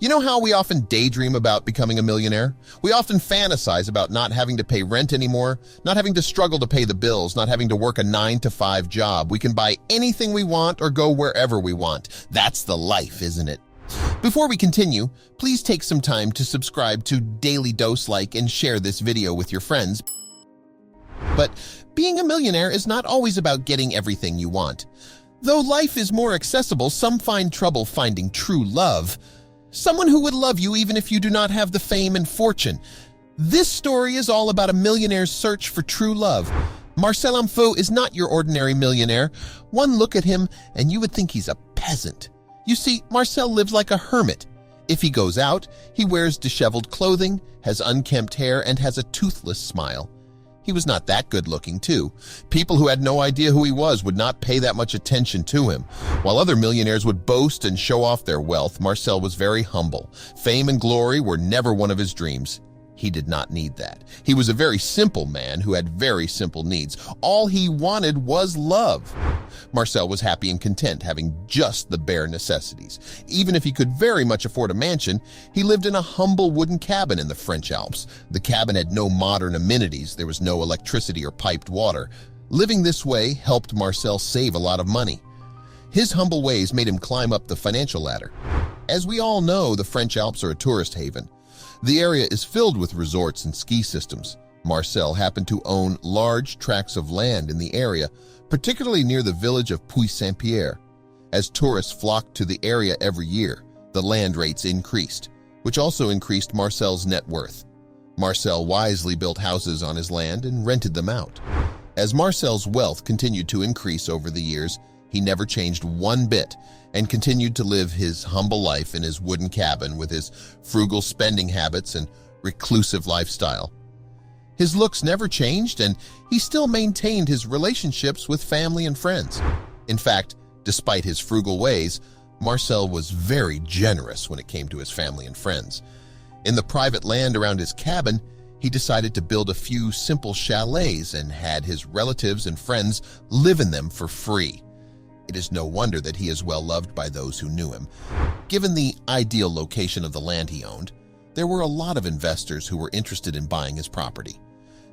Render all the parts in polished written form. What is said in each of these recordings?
You know how we often daydream about becoming a millionaire? We often fantasize about not having to pay rent anymore, not having to struggle to pay the bills, not having to work a 9-to-5 job. We can buy anything we want or go wherever we want. That's the life, isn't it? Before we continue, please take some time to subscribe to Dailydose, like, and share this video with your friends. But being a millionaire is not always about getting everything you want. Though life is more accessible, some find trouble finding true love. Someone who would love you even if you do not have the fame and fortune. This story is all about a millionaire's search for true love. Marcel Amfo is not your ordinary millionaire. One look at him and you would think he's a peasant. You see, Marcel lives like a hermit. If he goes out, he wears disheveled clothing, has unkempt hair, and has a toothless smile. He was not that good-looking, too. People who had no idea who he was would not pay that much attention to him. While other millionaires would boast and show off their wealth, Marcel was very humble. Fame and glory were never one of his dreams. He did not need that. He was a very simple man who had very simple needs. All he wanted was love. Marcel was happy and content, having just the bare necessities. Even if he could very much afford a mansion, he lived in a humble wooden cabin in the French Alps. The cabin had no modern amenities. There was no electricity or piped water. Living this way helped Marcel save a lot of money. His humble ways made him climb up the financial ladder. As we all know, the French Alps are a tourist haven. The area is filled with resorts and ski systems. Marcel happened to own large tracts of land in the area, particularly near the village of Puy-Saint-Pierre. As tourists flocked to the area every year, the land rates increased, which also increased Marcel's net worth. Marcel wisely built houses on his land and rented them out. As Marcel's wealth continued to increase over the years, he never changed one bit and continued to live his humble life in his wooden cabin with his frugal spending habits and reclusive lifestyle. His looks never changed, and he still maintained his relationships with family and friends. In fact, despite his frugal ways, Marcel was very generous when it came to his family and friends. In the private land around his cabin, he decided to build a few simple chalets and had his relatives and friends live in them for free. It is no wonder that he is well loved by those who knew him. Given the ideal location of the land he owned, there were a lot of investors who were interested in buying his property.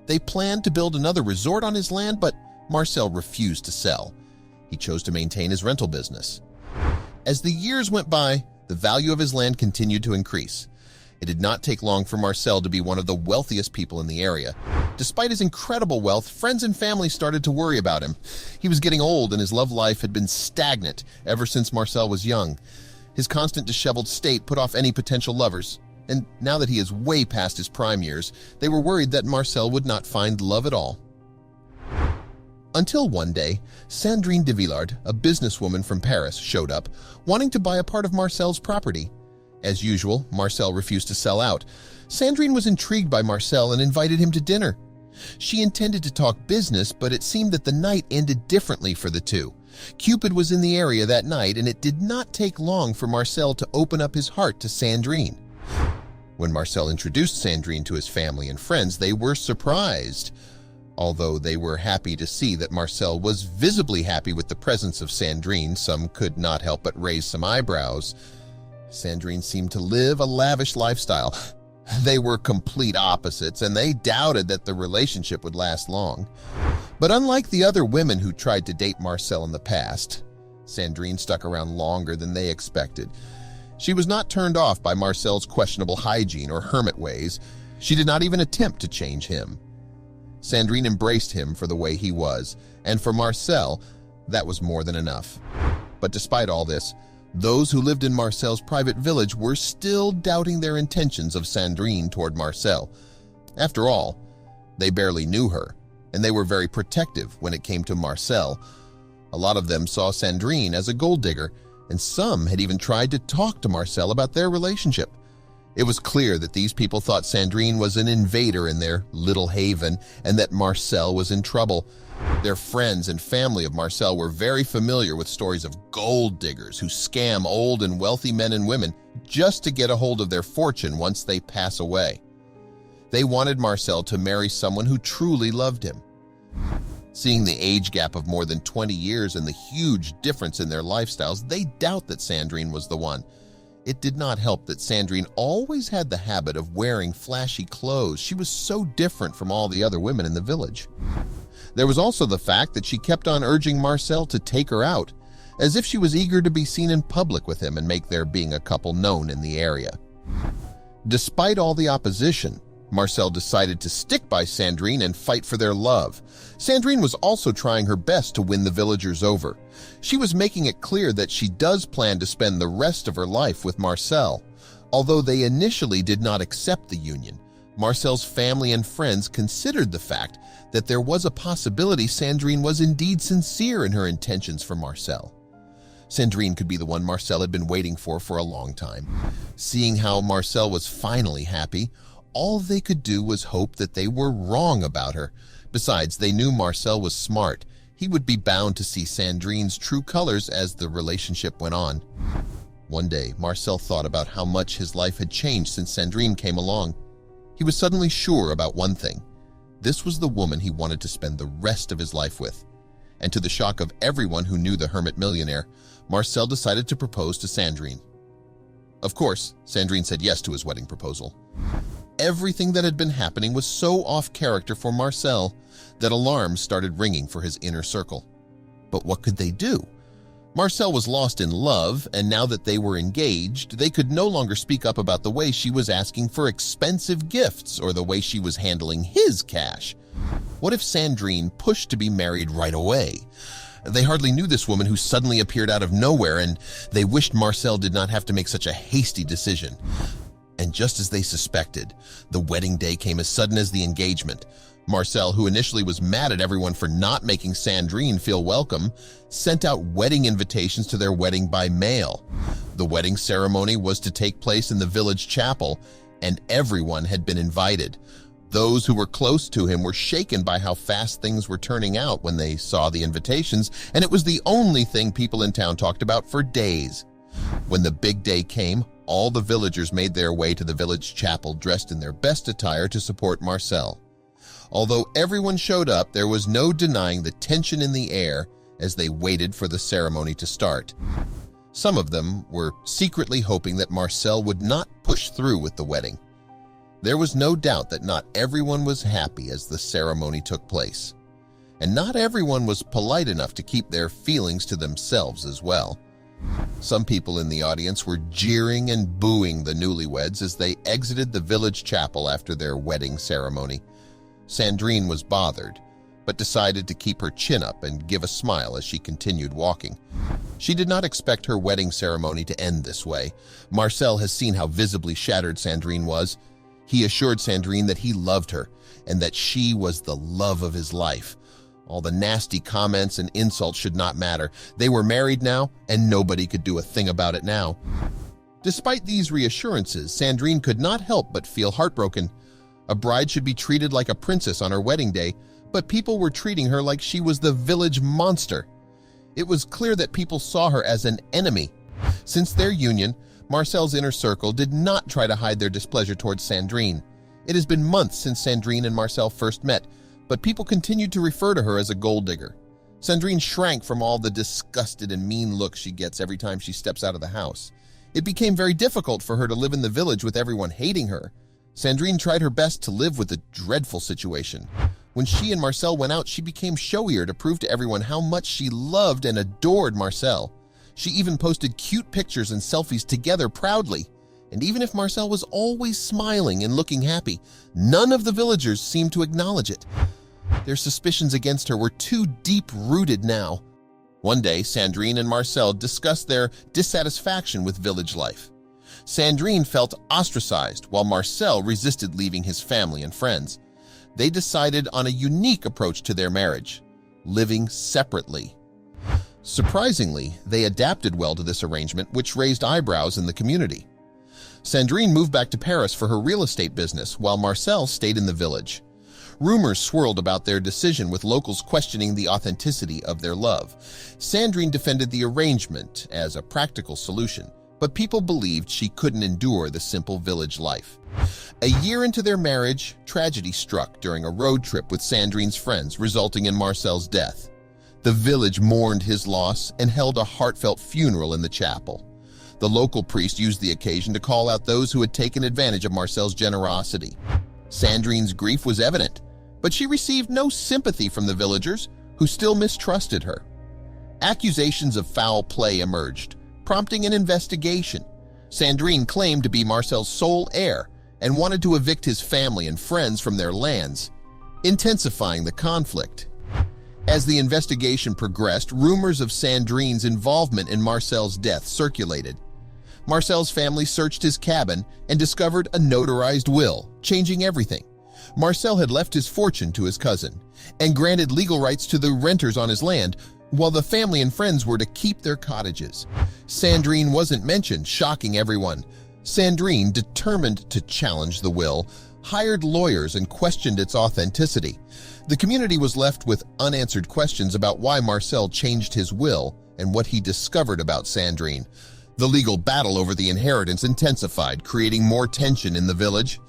They planned to build another resort on his land, but Marcel refused to sell. He chose to maintain his rental business. As the years went by, the value of his land continued to increase. It did not take long for Marcel to be one of the wealthiest people in the area. Despite his incredible wealth, friends and family started to worry about him. He was getting old and his love life had been stagnant ever since Marcel was young. His constant disheveled state put off any potential lovers. And now that he is way past his prime years, they were worried that Marcel would not find love at all. Until one day, Sandrine de Villard, a businesswoman from Paris, showed up, wanting to buy a part of Marcel's property. As usual, Marcel refused to sell out. Sandrine was intrigued by Marcel and invited him to dinner. She intended to talk business, but it seemed that the night ended differently for the two. Cupid was in the area that night, and it did not take long for Marcel to open up his heart to Sandrine. When Marcel introduced Sandrine to his family and friends, they were surprised. Although they were happy to see that Marcel was visibly happy with the presence of Sandrine, some could not help but raise some eyebrows. Sandrine seemed to live a lavish lifestyle. They were complete opposites, and they doubted that the relationship would last long. But unlike the other women who tried to date Marcel in the past, Sandrine stuck around longer than they expected. She was not turned off by Marcel's questionable hygiene or hermit ways. She did not even attempt to change him. Sandrine embraced him for the way he was, and for Marcel, that was more than enough. But despite all this, those who lived in Marcel's private village were still doubting their intentions of Sandrine toward Marcel. After all, they barely knew her, and they were very protective when it came to Marcel. A lot of them saw Sandrine as a gold digger, and some had even tried to talk to Marcel about their relationship. It was clear that these people thought Sandrine was an invader in their little haven and that Marcel was in trouble. Their friends and family of Marcel were very familiar with stories of gold diggers who scam old and wealthy men and women just to get a hold of their fortune once they pass away. They wanted Marcel to marry someone who truly loved him. Seeing the age gap of more than 20 years and the huge difference in their lifestyles, they doubt that Sandrine was the one. It did not help that Sandrine always had the habit of wearing flashy clothes. She was so different from all the other women in the village. There was also the fact that she kept on urging Marcel to take her out, as if she was eager to be seen in public with him and make their being a couple known in the area. Despite all the opposition, Marcel decided to stick by Sandrine and fight for their love. Sandrine was also trying her best to win the villagers over. She was making it clear that she does plan to spend the rest of her life with Marcel. Although they initially did not accept the union, Marcel's family and friends considered the fact that there was a possibility Sandrine was indeed sincere in her intentions for Marcel. Sandrine could be the one Marcel had been waiting for a long time. Seeing how Marcel was finally happy, all they could do was hope that they were wrong about her. Besides, they knew Marcel was smart. He would be bound to see Sandrine's true colors as the relationship went on. One day, Marcel thought about how much his life had changed since Sandrine came along. He was suddenly sure about one thing. This was the woman he wanted to spend the rest of his life with. And to the shock of everyone who knew the hermit millionaire, Marcel decided to propose to Sandrine. Of course, Sandrine said yes to his wedding proposal. Everything that had been happening was so off character for Marcel that alarms started ringing for his inner circle. But what could they do? Marcel was lost in love, and now that they were engaged, they could no longer speak up about the way she was asking for expensive gifts or the way she was handling his cash. What if Sandrine pushed to be married right away? They hardly knew this woman who suddenly appeared out of nowhere, and they wished Marcel did not have to make such a hasty decision. And just as they suspected, the wedding day came as sudden as the engagement. Marcel, who initially was mad at everyone for not making Sandrine feel welcome, sent out wedding invitations to their wedding by mail. The wedding ceremony was to take place in the village chapel, and everyone had been invited. Those who were close to him were shaken by how fast things were turning out when they saw the invitations, and it was the only thing people in town talked about for days. When the big day came, all the villagers made their way to the village chapel dressed in their best attire to support Marcel. Although everyone showed up, there was no denying the tension in the air as they waited for the ceremony to start. Some of them were secretly hoping that Marcel would not push through with the wedding. There was no doubt that not everyone was happy as the ceremony took place. And not everyone was polite enough to keep their feelings to themselves as well. Some people in the audience were jeering and booing the newlyweds as they exited the village chapel after their wedding ceremony. Sandrine was bothered, but decided to keep her chin up and give a smile as she continued walking. She did not expect her wedding ceremony to end this way. Marcel has seen how visibly shattered Sandrine was. He assured Sandrine that he loved her and that she was the love of his life. All the nasty comments and insults should not matter. They were married now, and nobody could do a thing about it now. Despite these reassurances, Sandrine could not help but feel heartbroken. A bride should be treated like a princess on her wedding day, but people were treating her like she was the village monster. It was clear that people saw her as an enemy. Since their union, Marcel's inner circle did not try to hide their displeasure towards Sandrine. It has been months since Sandrine and Marcel first met, but people continued to refer to her as a gold digger. Sandrine shrank from all the disgusted and mean looks she gets every time she steps out of the house. It became very difficult for her to live in the village with everyone hating her. Sandrine tried her best to live with the dreadful situation. When she and Marcel went out, she became showier to prove to everyone how much she loved and adored Marcel. She even posted cute pictures and selfies together proudly. And even if Marcel was always smiling and looking happy, none of the villagers seemed to acknowledge it. Their suspicions against her were too deep-rooted now. One day, Sandrine and Marcel discussed their dissatisfaction with village life. Sandrine felt ostracized, while Marcel resisted leaving his family and friends. They decided on a unique approach to their marriage, living separately. Surprisingly, they adapted well to this arrangement, which raised eyebrows in the community. Sandrine moved back to Paris for her real estate business, while Marcel stayed in the village. Rumors swirled about their decision, with locals questioning the authenticity of their love. Sandrine defended the arrangement as a practical solution, but people believed she couldn't endure the simple village life. A year into their marriage, tragedy struck during a road trip with Sandrine's friends, resulting in Marcel's death. The village mourned his loss and held a heartfelt funeral in the chapel. The local priest used the occasion to call out those who had taken advantage of Marcel's generosity. Sandrine's grief was evident, but she received no sympathy from the villagers, who still mistrusted her. Accusations of foul play emerged, prompting an investigation. Sandrine claimed to be Marcel's sole heir and wanted to evict his family and friends from their lands, intensifying the conflict. As the investigation progressed, rumors of Sandrine's involvement in Marcel's death circulated. Marcel's family searched his cabin and discovered a notarized will, changing everything. Marcel had left his fortune to his cousin and granted legal rights to the renters on his land, while the family and friends were to keep their cottages. Sandrine wasn't mentioned, shocking everyone. Sandrine, determined to challenge the will, hired lawyers and questioned its authenticity. The community was left with unanswered questions about why Marcel changed his will and what he discovered about Sandrine. The legal battle over the inheritance intensified, creating more tension in the village.